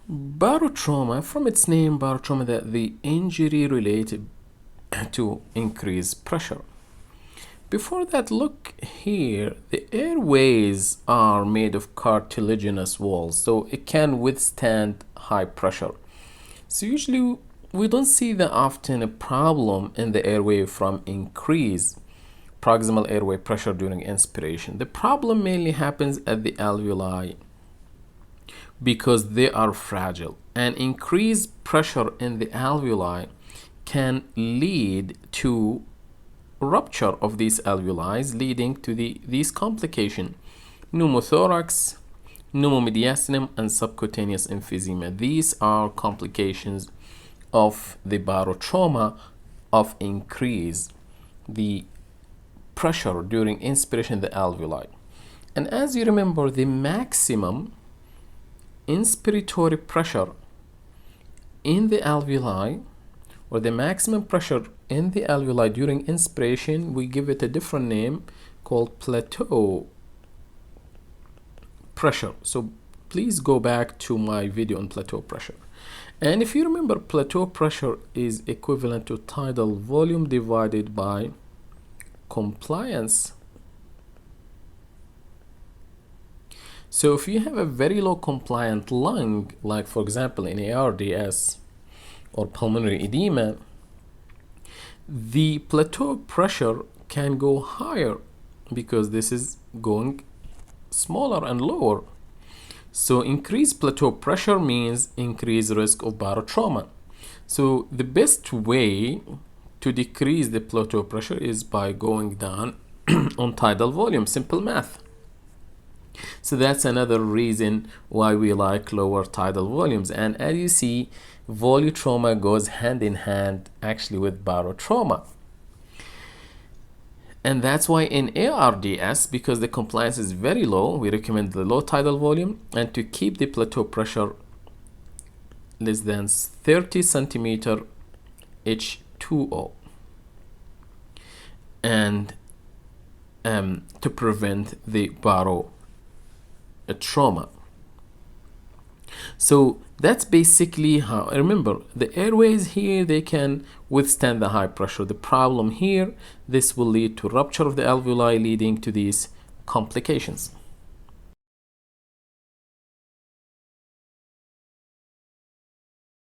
Barotrauma, from its name, barotrauma, that the injury related to increased pressure. Before that, look here, the airways are made of cartilaginous walls, so it can withstand high pressure. So usually we don't see that often a problem in the airway from increased proximal airway pressure during inspiration. The problem mainly happens at the alveoli because they are fragile, and increased pressure in the alveoli can lead to rupture of these alveoli, leading to these complications: pneumothorax, pneumomediastinum, and subcutaneous emphysema. These are complications of the barotrauma of increase the pressure during inspiration in the alveoli. And as you remember, the maximum inspiratory pressure in the alveoli, or the maximum pressure in the alveoli during inspiration, we give it a different name called plateau pressure. So please go back to my video on plateau pressure. And if you remember, plateau pressure is equivalent to tidal volume divided by compliance. So if you have a very low compliant lung, like for example in ARDS or pulmonary edema, the plateau pressure can go higher because this is going smaller and lower. So increased plateau pressure means increased risk of barotrauma. So the best way to decrease the plateau pressure is by going down on tidal volume, simple math. So that's another reason why we like lower tidal volumes. And as you see, volutrauma goes hand in hand actually with barotrauma. And that's why in ARDS, because the compliance is very low, we recommend the low tidal volume and to keep the plateau pressure less than 30 centimeter H2O, and to prevent the barotrauma. So that's basically how. Remember, the airways here, they can withstand the high pressure. The problem here, this will lead to rupture of the alveoli, leading to these complications.